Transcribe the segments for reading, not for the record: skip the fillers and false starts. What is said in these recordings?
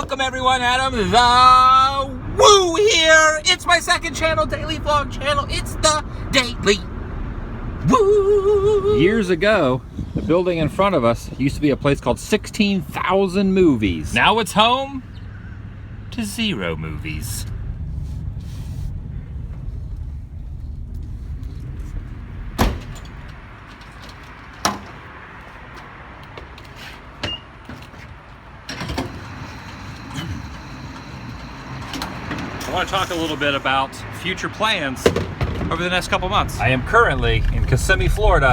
Welcome everyone, Adam the Woo here. It's my second channel, daily vlog channel. It's the Daily Woo. Years ago, the building in front of us used to be a place called 16,000 Movies. Now it's home to 0 movies. I want to talk a little bit about future plans over the next couple months. I am currently in Kissimmee, Florida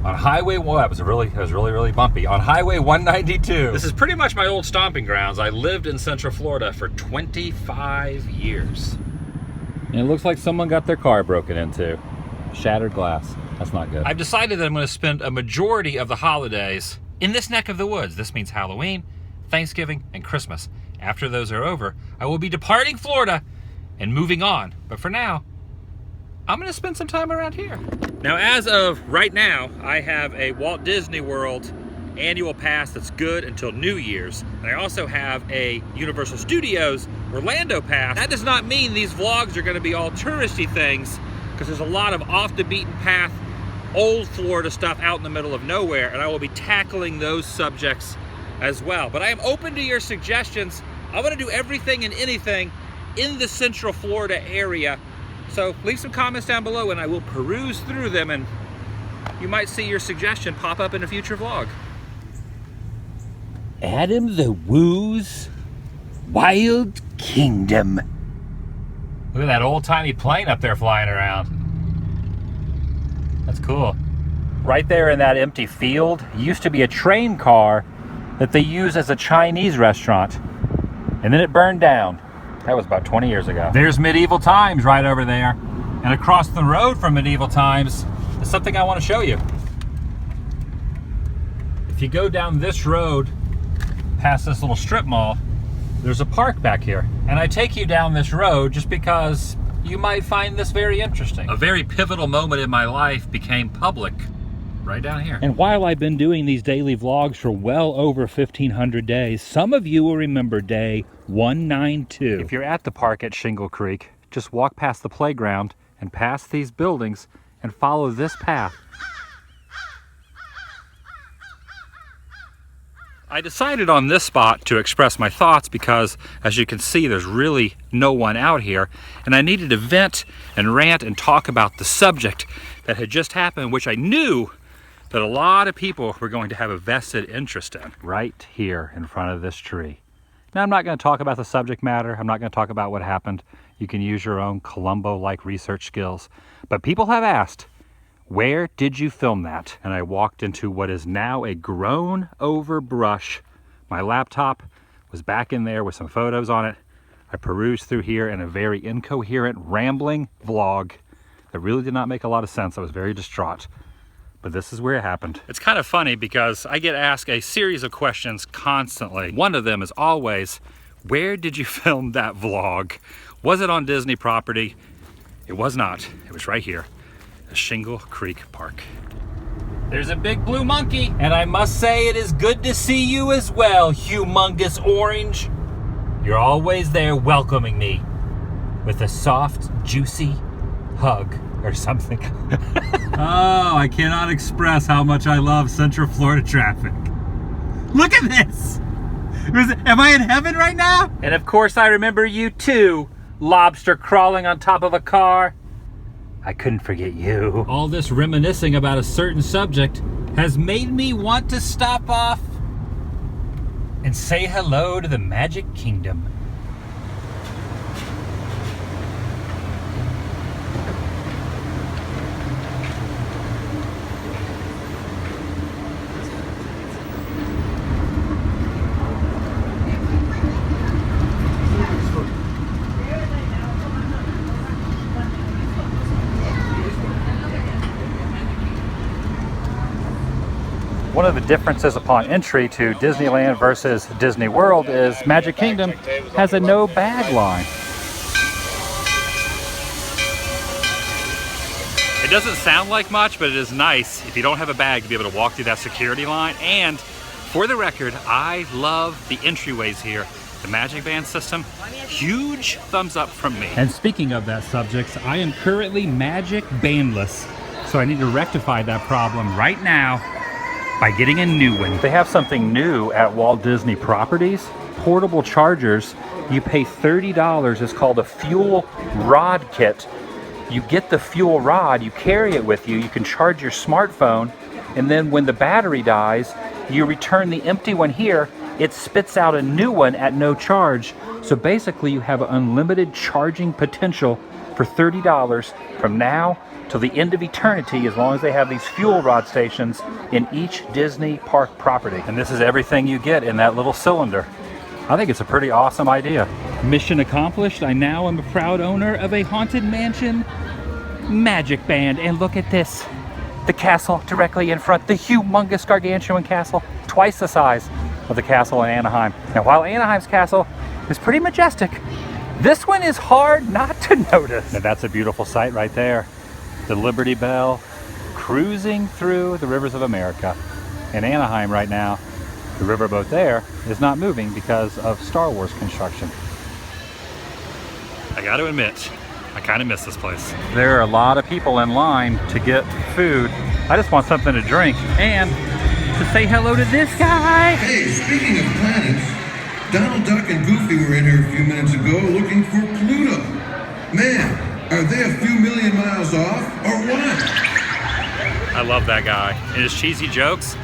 on Highway 1. That was really bumpy. On Highway 192. This is pretty much my old stomping grounds. I lived in Central Florida for 25 years. And it looks like someone got their car broken into. Shattered glass. That's not good. I've decided that I'm going to spend a majority of the holidays in this neck of the woods. This means Halloween, Thanksgiving, and Christmas. After those are over, I will be departing Florida and moving on. But for now, I'm gonna spend some time around here. Now, as of right now, I have a Walt Disney World annual pass that's good until New Year's. And I also have a Universal Studios Orlando pass. That does not mean these vlogs are gonna be all touristy things, because there's a lot of off the beaten path, old Florida stuff out in the middle of nowhere, and I will be tackling those subjects as well. But I am open to your suggestions. I want to do everything and anything in the Central Florida area. So leave some comments down below and I will peruse through them, and you might see your suggestion pop up in a future vlog. Adam the Woo's Wild Kingdom. Look at that old-timey plane up there flying around. That's cool. Right there in that empty field used to be a train car that they use as a Chinese restaurant, and then it burned down. That was about 20 years ago. There's Medieval Times right over there, and across the road from Medieval Times is something I want to show you. If you go down this road past this little strip mall, there's a park back here, and I take you down this road just because you might find this very interesting. A very pivotal moment in my life became public right down here. And while I've been doing these daily vlogs for well over 1,500 days, some of you will remember day 192. If you're at the park at Shingle Creek, just walk past the playground and past these buildings and follow this path. I decided on this spot to express my thoughts because, as you can see, there's really no one out here, and I needed to vent and rant and talk about the subject that had just happened, which I knew that a lot of people were going to have a vested interest in. Right here in front of this tree. Now, I'm not going to talk about the subject matter. I'm not going to talk about what happened. You can use your own Columbo-like research skills. But people have asked, where did you film that? And I walked into what is now a grown over brush. My laptop was back in there with some photos on it. I perused through here in a very incoherent, rambling vlog that really did not make a lot of sense. I was very distraught. But this is where it happened. It's kind of funny because I get asked a series of questions constantly. One of them is always, where did you film that vlog? Was it on Disney property? It was not. It was right here, at Shingle Creek Park. There's a big blue monkey, and I must say it is good to see you as well, humongous orange. You're always there welcoming me with a soft, juicy hug or something. Oh, I cannot express how much I love Central Florida traffic. Look at this! Am I in heaven right now? And of course I remember you too, lobster crawling on top of a car. I couldn't forget you. All this reminiscing about a certain subject has made me want to stop off and say hello to the Magic Kingdom. One of the differences upon entry to Disneyland versus Disney World is Magic Kingdom has a no bag line. It doesn't sound like much, but it is nice if you don't have a bag to be able to walk through that security line and For the record, I love the entryways here. The Magic Band system, huge thumbs up from me. And speaking of that subject, I am currently Magic Bandless. So I need to rectify that problem right now by getting a new one. They have something new at Walt Disney Properties. Portable chargers. You pay $30. It's called a fuel rod kit. You get the fuel rod, you carry it with you, you can charge your smartphone, and then when the battery dies, you return the empty one here. It spits out a new one at no charge. So basically you have unlimited charging potential for $30 from now till the end of eternity, as long as they have these fuel rod stations in each Disney park property. And this is everything you get in that little cylinder. I think it's a pretty awesome idea. Mission accomplished. I now am a proud owner of a Haunted Mansion Magic Band. And look at this. The castle directly in front. The humongous gargantuan castle. Twice the size of the castle in Anaheim. Now, while Anaheim's castle is pretty majestic, this one is hard not to notice. Now, that's a beautiful sight right there. The Liberty Bell cruising through the rivers of America. In Anaheim right now, the riverboat there is not moving because of Star Wars construction. I got to admit, I kind of miss this place. There are a lot of people in line to get food. I just want something to drink and to say hello to this guy. Hey, speaking of planets, Donald Duck and Goofy were in here a few minutes ago looking for Pluto. Man, are they a few million miles off or what? I love that guy. And his cheesy jokes.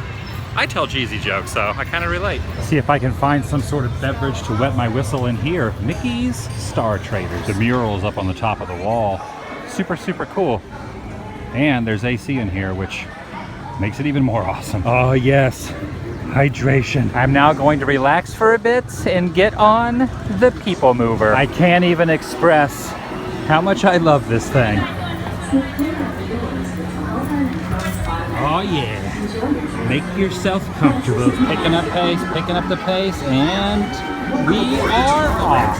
I tell cheesy jokes, so I kind of relate. See if I can find some sort of beverage to wet my whistle in here. Mickey's Star Traders. The mural is up on the top of the wall. Super, super cool. And there's AC in here, which makes it even more awesome. Oh yes, hydration. I'm now going to relax for a bit and get on the People Mover. I can't even express how much I love this thing. Oh yeah. Make yourself comfortable. Picking up the pace, and we are off.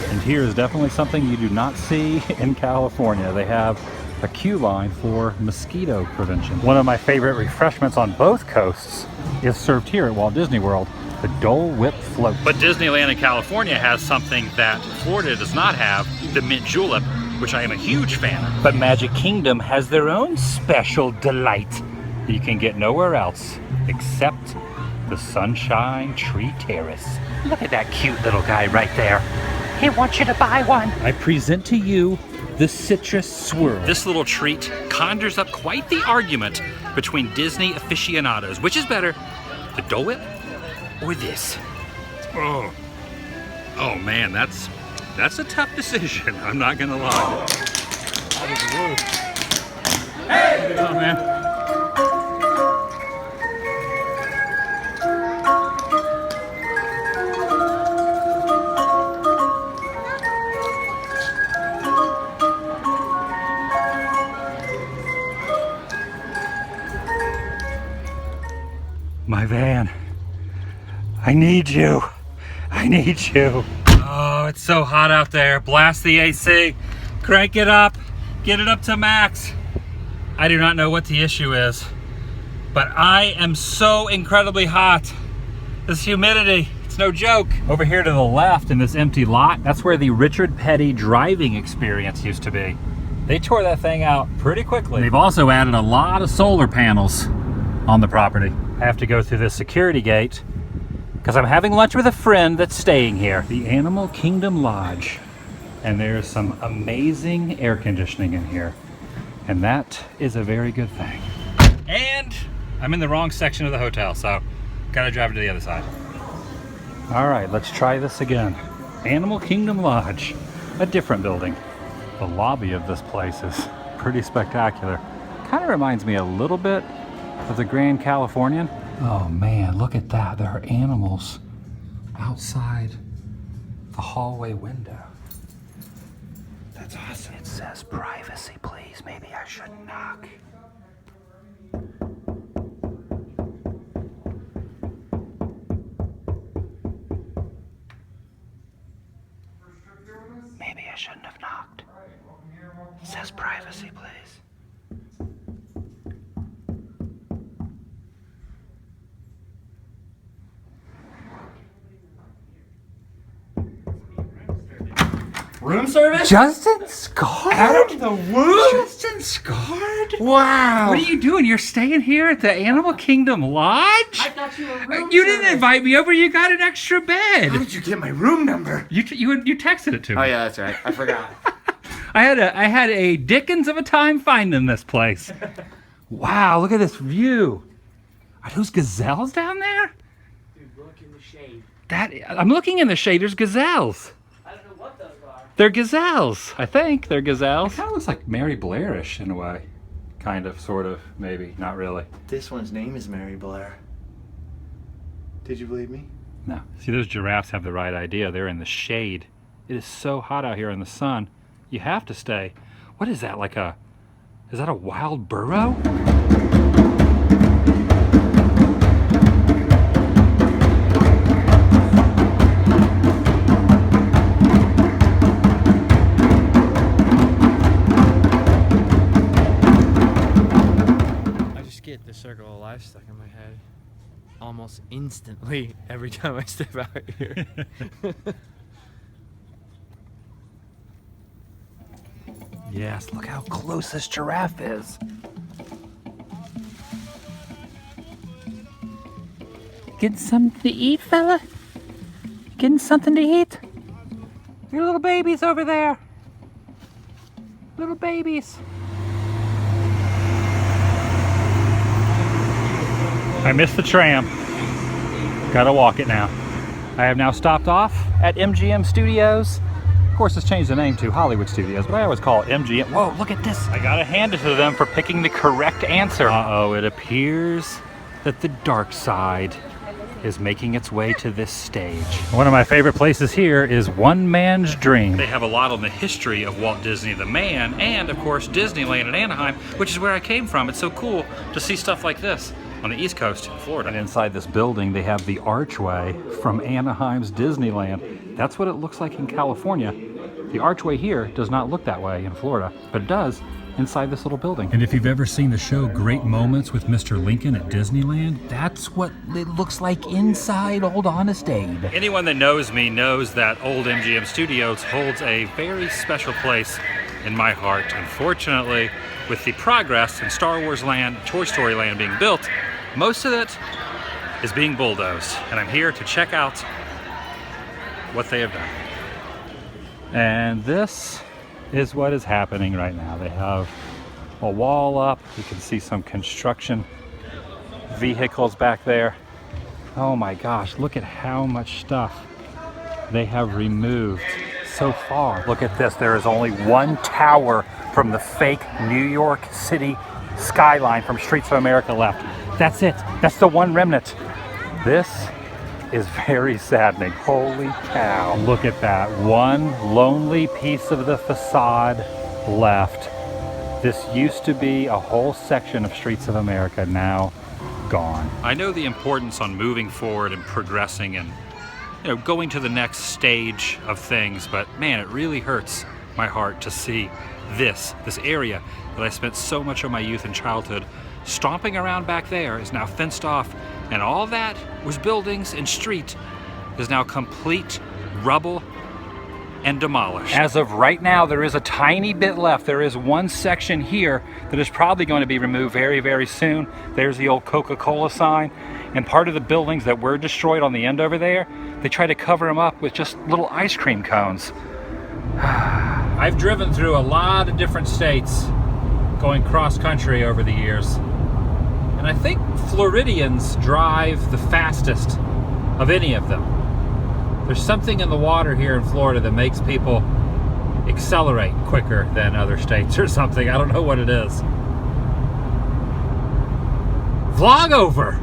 And here is definitely something you do not see in California. They have a queue line for mosquito prevention. One of my favorite refreshments on both coasts is served here at Walt Disney World, the Dole Whip Float. But Disneyland in California has something that Florida does not have, the mint julep, which I am a huge fan of. But Magic Kingdom has their own special delight that you can get nowhere else except the Sunshine Tree Terrace. Look at that cute little guy right there. He wants you to buy one. I present to you the Citrus Swirl. This little treat conjures up quite the argument between Disney aficionados. Which is better, the Dole Whip or this? Oh man, that's a tough decision. I'm not gonna lie. Hey! Oh man. My van. I need you. I need you. Oh, it's so hot out there. Blast the AC. Crank it up. Get it up to max. I do not know what the issue is, but I am so incredibly hot. This humidity, it's no joke. Over here to the left in this empty lot, that's where the Richard Petty driving experience used to be. They tore that thing out pretty quickly. They've also added a lot of solar panels on the property. I have to go through this security gate because I'm having lunch with a friend that's staying here. The Animal Kingdom Lodge. And there's some amazing air conditioning in here. And that is a very good thing. And I'm in the wrong section of the hotel, so gotta drive to the other side. All right, let's try this again. Animal Kingdom Lodge, a different building. The lobby of this place is pretty spectacular. Kind of reminds me a little bit of the Grand Californian. Oh man, look at that. There are animals outside the hallway window. That's awesome. It says privacy, please. Maybe I shouldn't knock. It says privacy, please. Room service? Justin Scarred? Out of the woo? Justin Scarred? Wow. What are you doing? You're staying here at the Animal Kingdom Lodge? I thought you were room You service. didn't invite me over. You got an extra bed. How did you get my room number? You texted it to me. Oh yeah, that's right. I forgot. I had a dickens of a time finding this place. Wow, look at this view. Are those gazelles down there? Dude, look in the shade. I'm looking in the shade. There's gazelles. I don't know what those are. They're gazelles. I think they're gazelles. It kind of looks like Mary Blairish in a way. Kind of, sort of, maybe, not really. This one's name is Mary Blair. Did you believe me? No. See, those giraffes have the right idea. They're in the shade. It is so hot out here in the sun. You have to stay. What is that, is that a wild burro? I just get the circle of life stuck in my head almost instantly every time I step out here. Yes, look how close this giraffe is. Getting something to eat, fella? Getting something to eat? Your little babies over there. Little babies. I missed the tram. Gotta walk it now. I have now stopped off at MGM Studios. Of course, it's changed the name to Hollywood Studios, but I always call it MGM. Whoa, look at this. I gotta hand it to them for picking the correct answer. Uh-oh, it appears that the dark side is making its way to this stage. One of my favorite places here is One Man's Dream. They have a lot on the history of Walt Disney the man, and of course Disneyland in Anaheim, which is where I came from. It's so cool to see stuff like this on the East Coast in Florida. And inside this building, they have the archway from Anaheim's Disneyland. That's what it looks like in California. The archway here does not look that way in Florida, but it does inside this little building. And if you've ever seen the show Great Moments with Mr. Lincoln at Disneyland, that's what it looks like inside Old Honest Abe. Anyone that knows me knows that Old MGM Studios holds a very special place in my heart. Unfortunately, with the progress in Star Wars Land, Toy Story Land being built, most of it is being bulldozed. And I'm here to check out what they have done. And this is what is happening right now. They have a wall up. You can see some construction vehicles back there. Oh my gosh, look at how much stuff they have removed so far. Look at this, there is only one tower from the fake New York City skyline from Streets of America left. That's it, that's the one remnant. This is very saddening. Holy cow. Look at that. One lonely piece of the facade left. This used to be a whole section of Streets of America, now gone. I know the importance on moving forward and progressing and going to the next stage of things, but man, it really hurts my heart to see this area that I spent so much of my youth and childhood stomping around back there is now fenced off, and all that was buildings and street is now complete rubble and demolished. As of right now, there is a tiny bit left. There is one section here that is probably going to be removed very, very soon. There's the old Coca-Cola sign, and part of the buildings that were destroyed on the end over there, they try to cover them up with just little ice cream cones. I've driven through a lot of different states going cross-country over the years, and I think Floridians drive the fastest of any of them. There's something in the water here in Florida that makes people accelerate quicker than other states or something. I don't know what it is. Vlog over!